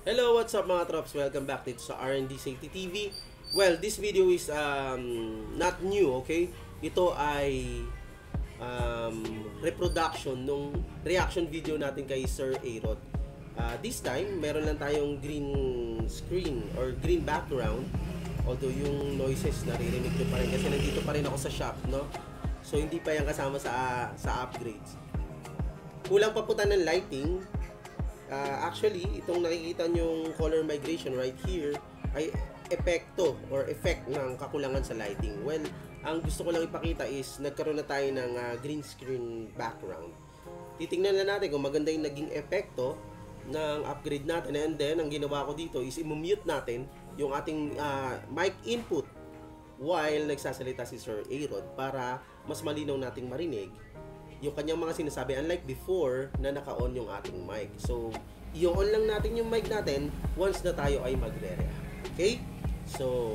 Hello, what's up mga trops? Welcome back dito sa R&D Safety TV. Well, this video is not new, okay? Ito ay reproduction nung reaction video natin kay Sir A-Rod. This time, meron lang tayong green screen or green background. Although yung noises naririnig ko pa rin kasi nandito pa rin ako sa shop, no? So hindi pa yan kasama sa upgrades. Kulang pa po tayo ng lighting. Actually, itong nakikita nyong color migration right here ay epekto or effect ng kakulangan sa lighting. Well, ang gusto ko lang ipakita is nagkaroon na tayo ng green screen background. Titingnan lang natin kung maganda yung naging epekto ng upgrade natin. And then, ang ginawa ko dito is i-mute natin yung ating mic input while nagsasalita si Sir A-Rod para mas malinaw nating marinig yung kanyang mga sinasabi, unlike before na naka-on yung ating mic. So, i-on lang natin yung mic natin once na tayo ay magre-react. Okay? So,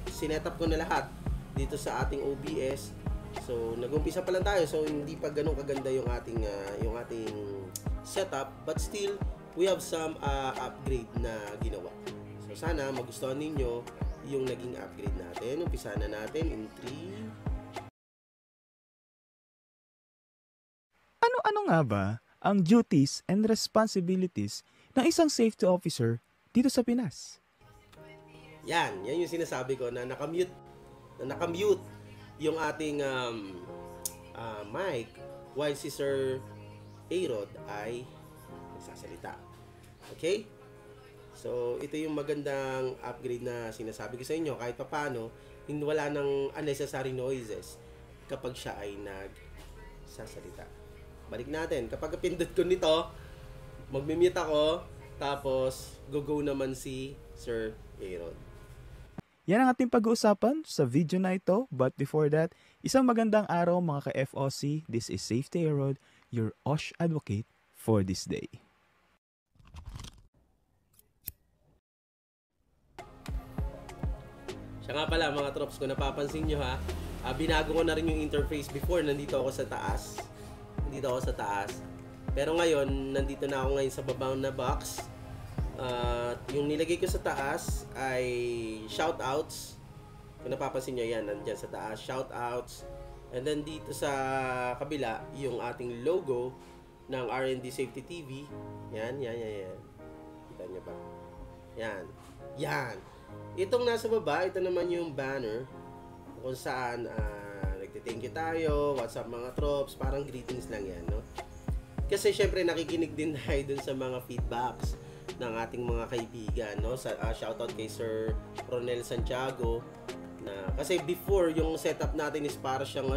sinetup ko na lahat dito sa ating OBS. So, nag-umpisa pa lang tayo. So, hindi pa ganun kaganda yung ating setup. But still, we have some upgrade na ginawa. So, sana magustuhan ninyo yung naging upgrade natin. Umpisa na natin in 3. Ano nga ba ang duties and responsibilities ng isang safety officer dito sa Pinas? Yan yung sinasabi ko na nakamute yung ating mic while si Sir A-Rod ay nagsasalita. Okay? So, ito yung magandang upgrade na sinasabi ko sa inyo. Kahit paano, wala nang unnecessary noises kapag siya ay nagsasalita. Balik natin. Kapag pindot ko nito, magmi-mute ako, tapos go naman si Sir A-Rod. Yan ang ating pag-uusapan sa video na ito. But before that, isang magandang araw mga ka-FOC. This is Safety A-Rod, your OSH advocate for this day. Siya nga pala mga trops, kung napapansin nyo ha, binago ko na rin yung interface before. Nandito ako sa taas. Pero ngayon, nandito na ako ngayon sa baba na box. Yung nilagay ko sa taas ay shoutouts. Kung napapansin nyo, yan, nandyan sa taas, shoutouts. And then dito sa kabila, yung ating logo ng R&D Safety TV. Yan. Kita nyo ba? Yan. Itong nasa baba, ito naman yung banner kung saan nagte-thank you tayo, what's up mga trops, parang greetings lang yan, no? Kasi syempre nakikinig din tayo dun sa mga feedbacks ng ating mga kaibigan, no? Shoutout kay Sir Ronel Santiago na kasi before yung setup natin is para siyang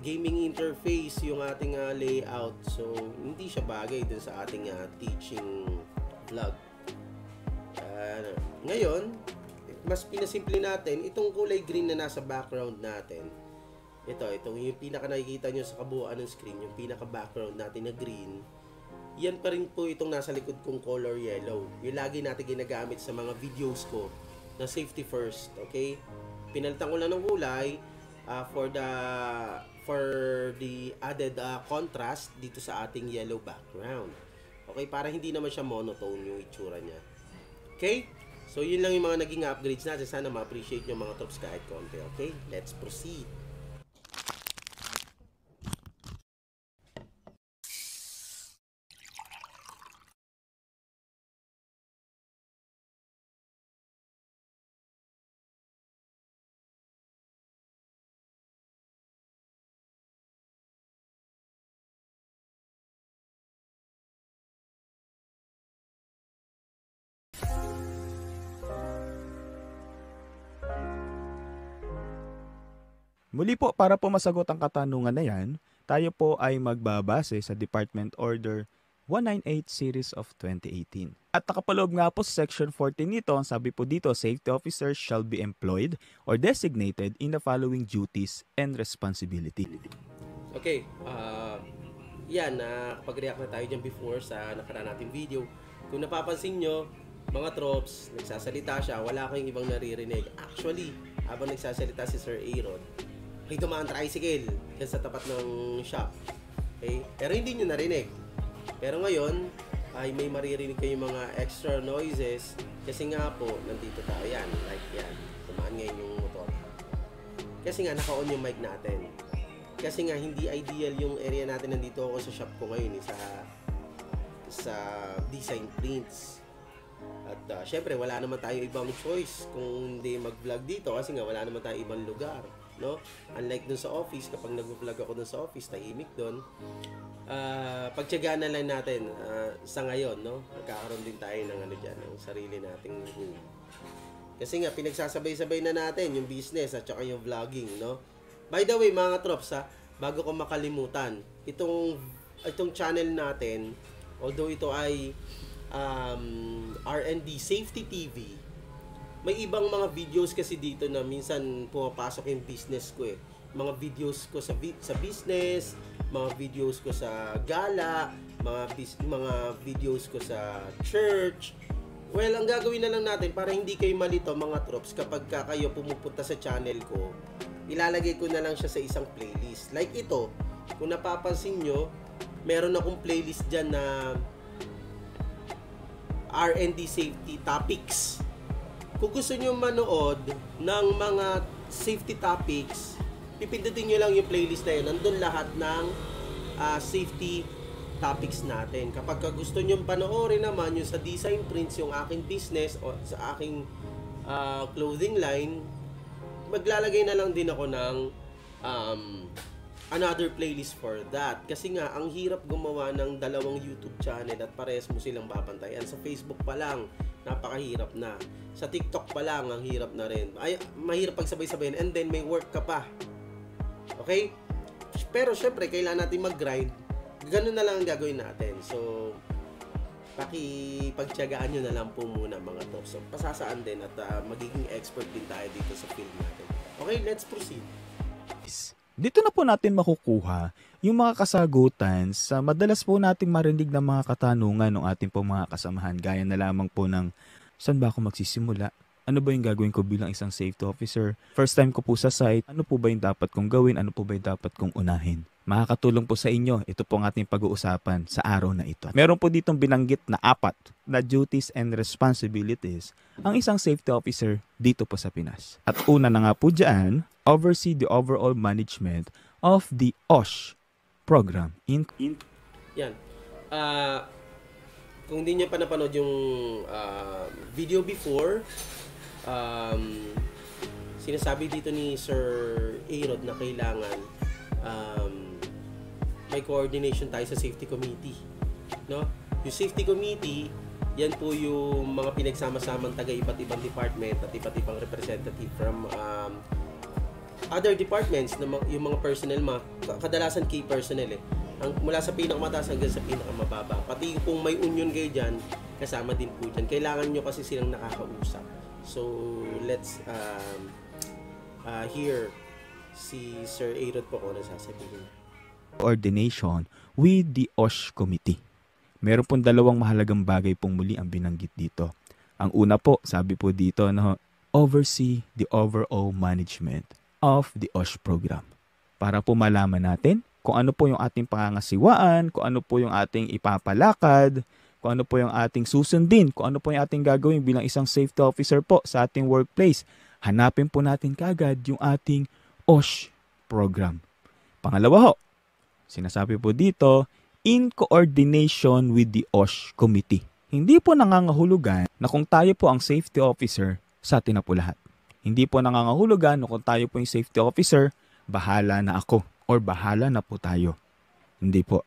gaming interface yung ating layout. So hindi siya bagay dun sa ating teaching vlog. Ngayon, mas pinasimple natin itong kulay green na nasa background natin. Ito yung pinaka nakikita nyo sa kabuuan ng screen, yung pinaka background natin na green. Yan pa rin po itong nasa likod kong color yellow. Yung lagi natin ginagamit sa mga videos ko na safety first, okay? Pinalitan ko lang ng kulay for the added contrast dito sa ating yellow background. Okay, para hindi naman siya monotone yung itsura niya. Okay? So, yun lang yung mga naging upgrades natin. Sana ma-appreciate nyo mga trops kahit konti. Okay? Let's proceed. Muli po, para po masagot ang katanungan na yan, tayo po ay magbabase sa Department Order 198 Series of 2018. At nakapaloob nga po sa Section 14 nito, ang sabi po dito, safety officers shall be employed or designated in the following duties and responsibility. Okay, yan, pag-react na tayo dyan before sa nakaraan nating video. Kung napapansin nyo, mga trops, nagsasalita siya, wala kayong ibang naririnig. Actually, habang nagsasalita si Sir A-Rod, may dumaan tricycle sa tapat ng shop. Okay? Pero hindi nyo narinig. Pero ngayon, ay may maririnig kayong mga extra noises kasi nga po, nandito tayo yan, like yan, tumaan ngayon yung motor. Kasi nga, naka-on yung mic natin. Kasi nga, hindi ideal yung area natin. Nandito ako sa shop ko ngayon, sa design prints. At syempre, wala naman tayo ibang choice kung hindi mag-vlog dito kasi nga, wala naman tayo ibang lugar. No? Unlike dun sa office, kapag nag-vlog ako dun sa office, tahimik dun. Pagtiyagaan na lang natin sa ngayon, no? Magkakaroon din tayo ng ng sarili nating room. Kasi nga, pinagsasabay-sabay na natin yung business at saka yung vlogging, no? By the way, mga trops, bago ko makalimutan, itong channel natin, although ito ay R&D Safety TV, may ibang mga videos kasi dito na minsan pumapasok yung business ko eh. Mga videos ko sa business, mga videos ko sa gala, mga videos ko sa church. Well, ang gagawin na lang natin para hindi kayo malito mga trops kapag kayo pumupunta sa channel ko, ilalagay ko na lang siya sa isang playlist. Like ito, kung napapansin nyo, meron akong playlist dyan na R&D safety topics. Kung gusto nyo manood ng mga safety topics, pipindutin nyo lang yung playlist na yun. Nandun lahat ng safety topics natin. Kapag gusto nyo panoorin naman yung sa design prints, yung aking business o sa aking clothing line, maglalagay na lang din ako ng another playlist for that. Kasi nga, ang hirap gumawa ng dalawang YouTube channel at parehas mo silang babantayan. Sa Facebook pa lang, napakahirap na. Sa TikTok pa lang, ang hirap na rin. Ay, mahirap pagsabay-sabayin and then may work ka pa. Okay? Pero syempre, kailangan natin mag-grind. Ganun na lang ang gagawin natin. So, pakipagtiyagaan nyo na lang po muna mga top. So, pasasaan din at magiging expert din tayo dito sa field natin. Okay, let's proceed. Dito na po natin makukuha yung mga kasagutan sa madalas po nating marinig na mga katanungan ng ating po mga kasamahan. Gaya na lamang po ng, saan ba ako magsisimula? Ano ba yung gagawin ko bilang isang safety officer? First time ko po sa site, ano po ba yung dapat kong gawin? Ano po ba yung dapat kong unahin? Makakatulong po sa inyo. Ito po ang ating pag-uusapan sa araw na ito. Meron po ditong binanggit na 4 na duties and responsibilities ang isang safety officer dito po sa Pinas. At una na nga po dyan, oversee the overall management of the OSH program. Yan. Kung hindi nyo pa napanood yung video before, sinasabi dito ni Sir Arod na kailangan may coordination tayo sa safety committee, no? Yung safety committee, yan po yung mga pinagsama-samang taga iba't ibang department at iba't ibang representative from other departments na yung mga personnel, kadalasan key personnel eh. Mula sa pinakamataas hanggang sa pinakamababa. Pati kung may union kayo dyan, kasama din po dyan. Kailangan nyo kasi silang nakakausap. So, let's hear si Sir Arod po kung ano sasabihin. Coordination with the OSH committee. Meron pong 2 mahalagang bagay pong muli ang binanggit dito. Ang una po, sabi po dito, no, oversee the overall management of the OSH program. Para po malaman natin kung ano po yung ating pangangasiwaan, kung ano po yung ating ipapalakad, kung ano po yung ating susundin, kung ano po yung ating gagawin bilang isang safety officer po sa ating workplace. Hanapin po natin kagad yung ating OSH program. Pangalawa ho, sinasabi po dito, in coordination with the OSH committee. Hindi po nangangahulugan na kung tayo po ang safety officer, sa atin na po lahat. Hindi po nangangahulugan na kung tayo po yung safety officer, bahala na ako or bahala na po tayo. Hindi po.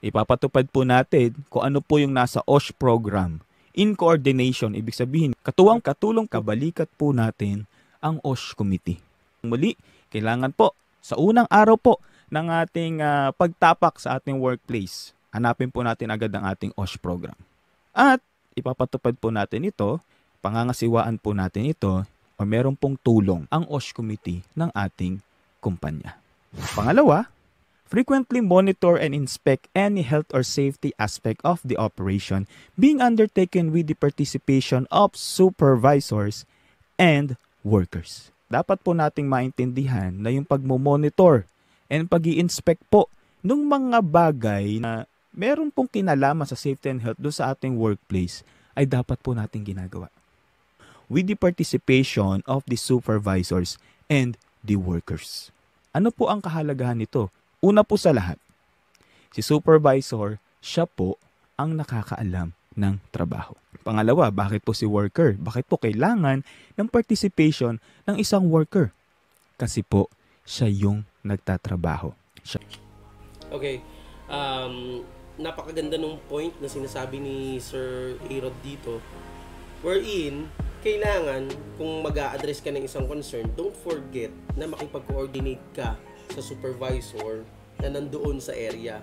Ipapatupad po natin kung ano po yung nasa OSH program. In coordination, ibig sabihin, katulong kabalikat po natin ang OSH committee. Muli, kailangan po, sa unang araw po ng ating pagtapak sa ating workplace, hanapin po natin agad ang ating OSH program. At ipapatupad po natin ito, pangangasiwaan po natin ito, o meron pong tulong ang OSH committee ng ating kumpanya. Pangalawa, frequently monitor and inspect any health or safety aspect of the operation being undertaken with the participation of supervisors and workers. Dapat po nating maintindihan na yung pagmomonitor and pag-i-inspect po ng mga bagay na meron pong kinalaman sa safety and health doon sa ating workplace ay dapat po natin ginagawa. With the participation of the supervisors and the workers. Ano po ang kahalagahan nito? Una po sa lahat, si supervisor, siya po ang nakakaalam ng trabaho. Pangalawa, bakit po si worker? Bakit po kailangan ng participation ng isang worker? Kasi po, siya yung nagtatrabaho. Okay. Napakaganda nung point na sinasabi ni Sir Arod dito. Wherein, kailangan, kung mag-a-address ka ng isang concern, don't forget na makipag-coordinate ka sa supervisor na nandoon sa area.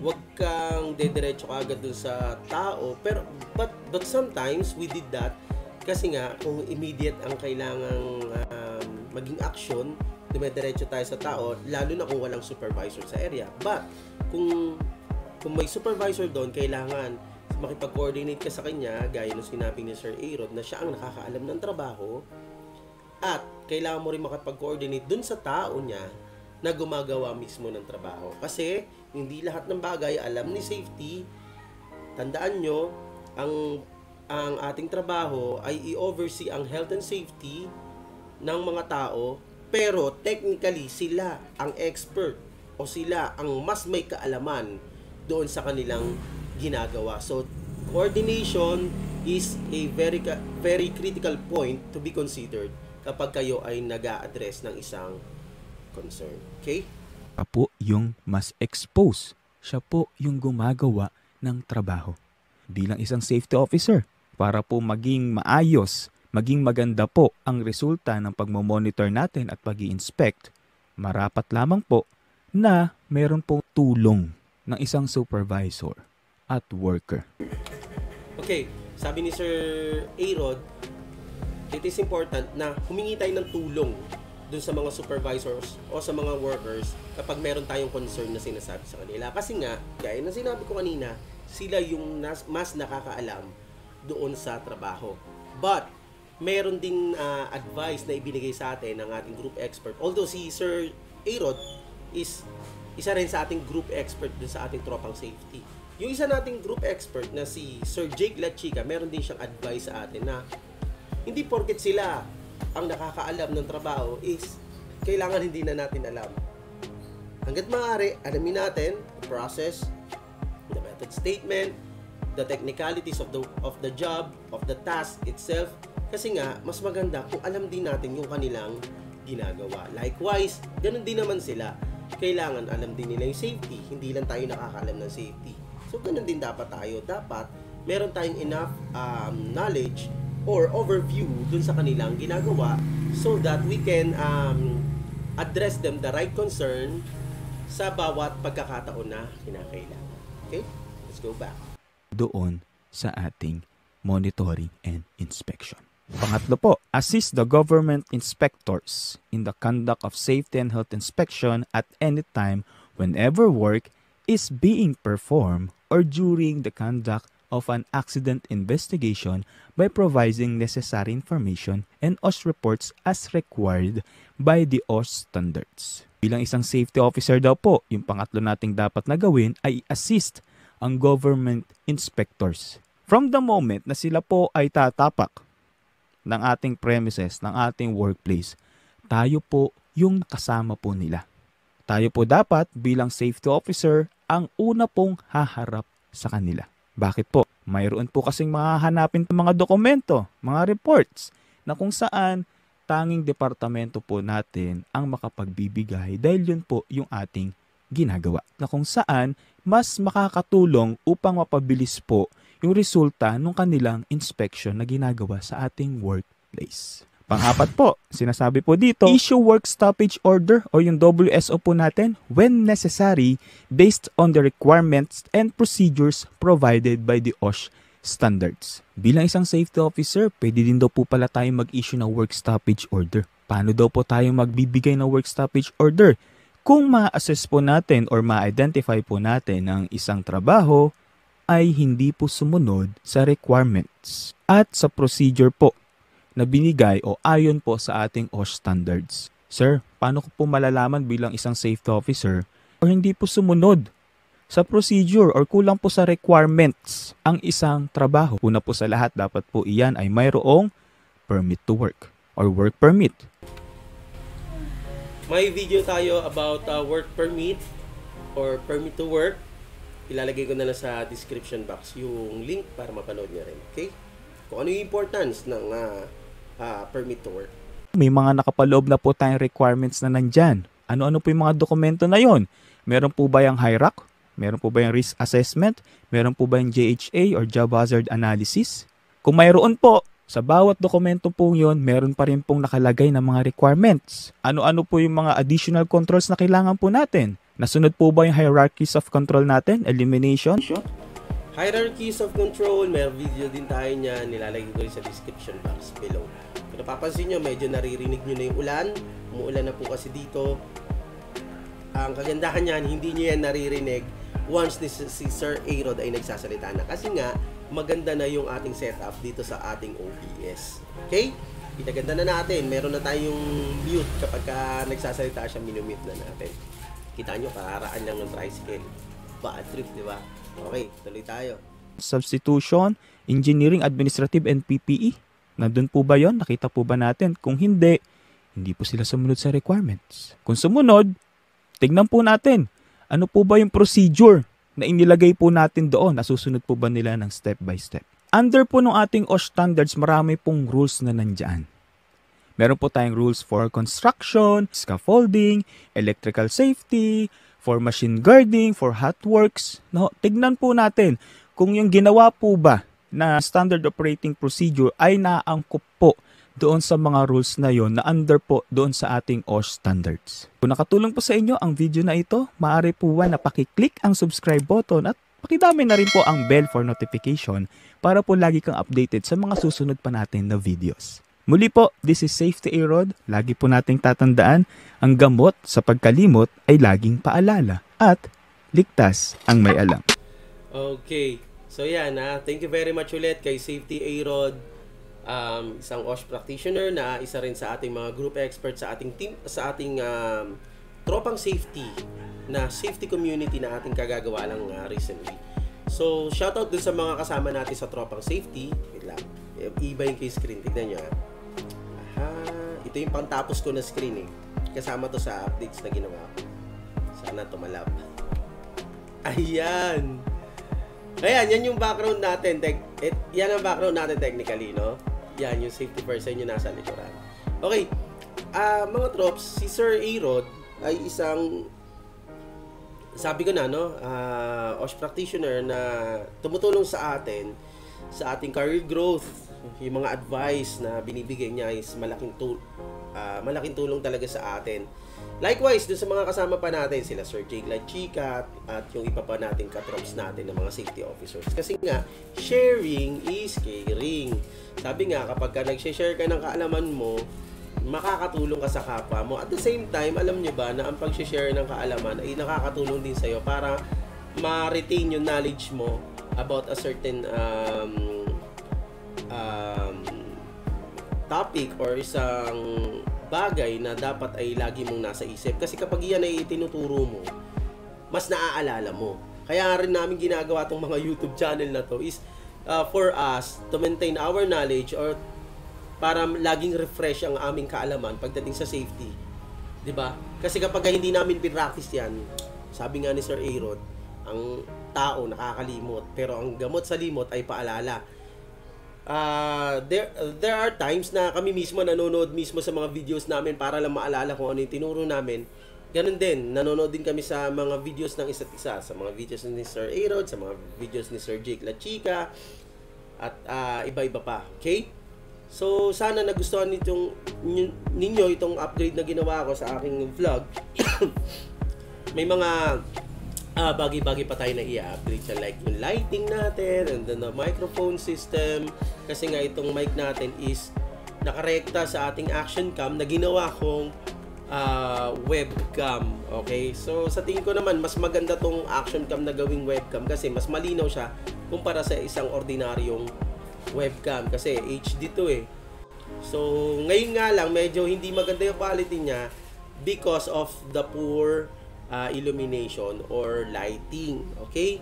Huwag kang dediretso ka agad dun sa tao. Pero, but sometimes, we did that kasi nga, kung immediate ang kailangang maging action, dumediretso tayo sa tao, lalo na kung walang supervisor sa area. But, kung may supervisor doon, kailangan makipag-coordinate ka sa kanya, gaya ng sinabi ni Sir Arod, na siya ang nakakaalam ng trabaho, at kailangan mo rin makipag-coordinate dun sa tao niya na gumagawa mismo ng trabaho. Kasi, hindi lahat ng bagay alam ni safety. Tandaan nyo, ang ating trabaho ay i-oversee ang health and safety ng mga tao, pero technically, sila ang expert o sila ang mas may kaalaman doon sa kanilang ginagawa. So, coordination is a very critical point to be considered kapag kayo ay nag-a-address ng isang concern. Okay? Siya po yung mas expose. Siya po yung gumagawa ng trabaho. Bilang isang safety officer, para po maging maayos, maging maganda po ang resulta ng pagmamonitor natin at pag-i-inspect, marapat lamang po na meron pong tulong ng isang supervisor at worker. Okay, sabi ni Sir Arod, it is important na humingi tayo ng tulong dun sa mga supervisors o sa mga workers kapag meron tayong concern na sinasabi sa kanila. Kasi nga, gaya ng sinabi ko kanina, sila yung mas nakakaalam doon sa trabaho. But, meron din advice na ibinigay sa atin ng ating group expert. Although si Sir Arod is isa rin sa ating group expert dun sa ating tropang safety. Yung isa nating group expert na si Sir Jake Lachica, meron din siyang advice sa atin na hindi porket sila ang nakakaalam ng trabaho is kailangan hindi na natin alam. Hanggat maaari, alamin natin the process, the method statement, the technicalities of the job, of the task itself. Kasi nga, mas maganda kung alam din natin yung kanilang ginagawa. Likewise, ganun din naman sila. Kailangan alam din nila yung safety. Hindi lang tayo nakakaalam ng safety. So, ganun din dapat tayo. Dapat, meron tayong enough knowledge or overview dun sa kanilang ginagawa so that we can address them the right concern sa bawat pagkakataon na kinakailangan. Okay? Let's go back. Doon sa ating monitoring and inspection. Pangatlo po, assist the government inspectors in the conduct of safety and health inspection at any time whenever work is being performed or during the conduct of an accident investigation by providing necessary information and OSH reports as required by the OSH standards. Bilang isang safety officer daw po, yung pangatlo nating dapat na gawin ay assist ang government inspectors. From the moment na sila po ay tatapak ng ating premises, ng ating workplace, tayo po yung kasama po nila. Tayo po dapat bilang safety officer ang una pong haharap sa kanila. Bakit po? Mayroon po kasing mahahanapin mga dokumento, mga reports, na kung saan tanging departamento po natin ang makapagbibigay dahil yun po yung ating ginagawa. Na kung saan mas makakatulong upang mapabilis po yung resulta ng kanilang inspection na ginagawa sa ating workplace. Pang-apat po, sinasabi po dito, issue work stoppage order o yung WSO po natin when necessary based on the requirements and procedures provided by the OSH standards. Bilang isang safety officer, pwede din daw po pala tayo mag-issue ng work stoppage order. Paano daw po tayo magbibigay ng work stoppage order? Kung ma-assess po natin or ma-identify po natin ng isang trabaho ay hindi po sumunod sa requirements at sa procedure po na binigay o ayon po sa ating OSH standards. Sir, paano ko po malalaman bilang isang safety officer o hindi po sumunod sa procedure or kulang po sa requirements ang isang trabaho. Una po sa lahat, dapat po iyan ay mayroong permit to work or work permit. May video tayo about work permit or permit to work. Ilalagay ko na lang sa description box yung link para mapanood niya rin. Okay? Kung ano yung importance ng permit to work. May mga nakapaloob na po tayong requirements na nandyan. Ano-ano po yung mga dokumento na yon? Meron po ba yung HIRAC? Meron po ba yung risk assessment? Meron po ba yung JHA or job hazard analysis? Kung mayroon po, sa bawat dokumento po yun, meron pa rin pong nakalagay na mga requirements. Ano-ano po yung mga additional controls na kailangan po natin? Nasunod po ba yung hierarchies of control natin? Elimination? Hierarchies of control, may video din tayo niyan. Nilalagay ko rin sa description box below. Kung napapansin nyo, medyo naririnig nyo na yung ulan. Umuulan na po kasi dito. Ang kagandahan niyan, hindi nyo yan naririnig once si Sir A-Rod ay nagsasalita na. Kasi nga, maganda na yung ating setup dito sa ating OBS. Okay? Pinaganda na natin. Meron na tayong mute kapag nagsasalita siya, minumute na natin. Kita nyo, kararaan lang ng tricycle. Bad trip, di ba? Okay, tuloy tayo. Substitution, engineering, administrative, and PPE. Nandun po ba yon? Nakita po ba natin? Kung hindi, hindi po sila sumunod sa requirements. Kung sumunod, tignan po natin. Ano po ba yung procedure na inilagay po natin doon? Nasusunod po ba nila ng step by step? Under po ng ating OSH standards, marami pong rules na nandyan. Meron po tayong rules for construction, scaffolding, electrical safety, for machine guarding, for hot works. No, tignan po natin kung yung ginawa po ba na standard operating procedure ay naangkop po doon sa mga rules na yon na under po doon sa ating OSH standards. Kung nakatulong po sa inyo ang video na ito, maaari po na pakiclick ang subscribe button at pakidami na rin po ang bell for notification para po lagi kang updated sa mga susunod pa natin na videos. Muli po, this is Safety A-Rod. Lagi po nating tatandaan, ang gamot sa pagkalimot ay laging paalala at ligtas ang may alam. Okay. So yan thank you very much ulit kay Safety A-Rod, isang OSH practitioner na isa rin sa ating mga group experts sa ating team, sa ating tropang safety na safety community na ating kagagawa lang recently. So shoutout dun sa mga kasama natin sa tropang safety. Wait lang, iba yung kay screen, tignan nyo ito yung pangtapos ko na screen kasama to sa updates na ginawa ko. Sana tumalab. Ayan, yan yung background natin. Yan ang background natin technically, no? Yan yung safety person yung nasa likuran. Okay, mga trops, si Sir A-Rod ay isang, sabi ko na, no, OSH practitioner na tumutulong sa atin sa ating career growth. Yung mga advice na binibigay niya is malaking tulong talaga sa atin. Likewise, dun sa mga kasama pa natin, sila Sir Jake Lachica at yung iba pa natin katrops natin ng mga safety officers. Kasi nga, sharing is caring. Sabi nga, kapag nag-share ka ng kaalaman mo, makakatulong ka sa kapwa mo. At the same time, alam nyo ba na ang pag-share ng kaalaman ay nakakatulong din sa'yo para ma-retain yung knowledge mo about a certain topic or isang bagay na dapat ay lagi mong nasa isip. Kasi kapag yan ay tinuturo mo, mas naaalala mo. Kaya rin namin ginagawa tong mga YouTube channel na to is for us to maintain our knowledge or para laging refresh ang aming kaalaman pagdating sa safety. 'Di ba? Kasi kapag hindi namin pinractice yan, sabi nga ni Sir A-Rod, ang tao nakakalimot, pero ang gamot sa limot ay paalala. There are times na kami mismo nanonood mismo sa mga videos namin para lang maalala kung ano yung tinuro namin. Ganun din, nanonood din kami sa mga videos ng isa't isa, sa mga videos ni Sir A-Rod, sa mga videos ni Sir Jake Lachica, at iba-iba pa. Okay? So, sana nagustuhan ninyo itong upgrade na ginawa ko sa aking vlog. May mga bagay-bagay pa tayo na i-upgrade siya, like yung lighting natin and then the microphone system, kasi nga itong mic natin is nakarekta sa ating action cam na ginawa kong webcam. Okay, so sa tingin ko naman mas maganda tong action cam na gawing webcam kasi mas malinaw siya kumpara sa isang ordinaryong webcam kasi HD to So ngayon nga lang medyo hindi maganda yung quality niya because of the poor illumination or lighting. Okay?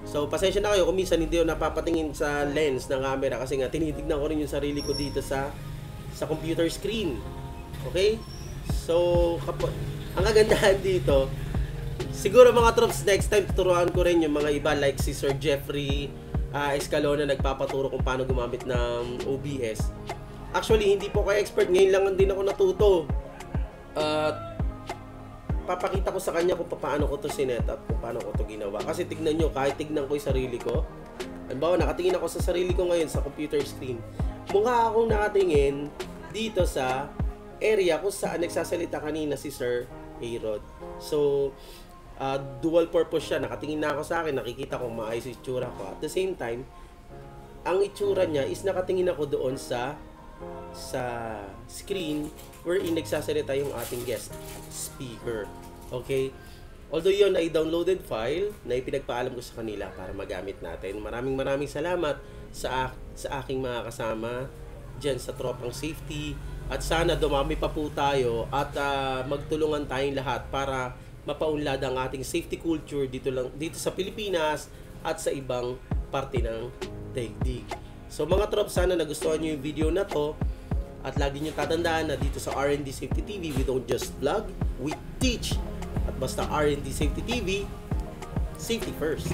So, pasensya na kayo kung minsan hindi ako napapatingin sa lens ng camera kasi nga tinitignan ko rin yung sarili ko dito sa computer screen. Okay? So, ang kagandahan dito, siguro mga troops, next time tuturuan ko rin yung mga iba like si Sir Jeffrey Escalona, nagpapaturo kung paano gumamit ng OBS. Actually, hindi po kayo expert. Ngayon lang din ako natuto. Papakita ko sa kanya kung paano ko to sinet up, kung paano ko to ginawa. Kasi tignan nyo, kahit tignan ko yung sarili ko, halimbawa, nakatingin ako sa sarili ko ngayon sa computer screen. Mukha akong nakatingin dito sa area kung saan nagsasalita kanina si Sir Aerod. So, dual purpose siya. Nakatingin na ako sa akin, nakikita ko maayos yung itsura ko. At the same time, ang itsura niya is nakatingin ako doon sa screen wherein nagsasalita yung ating guest speaker. Okay? Although yun ay downloaded file na ipinagpaalam ko sa kanila para magamit natin. Maraming salamat sa aking mga kasama dyan sa Tropang Safety. At sana dumami pa po tayo at magtulungan tayong lahat para mapaunlad ang ating safety culture dito sa Pilipinas at sa ibang parte ng daigdig. So mga trops, sana nagustuhan nyo yung video na to at lagi nyo tatandaan na dito sa R&D Safety TV, we don't just vlog, we teach. At basta R&D Safety TV, safety first.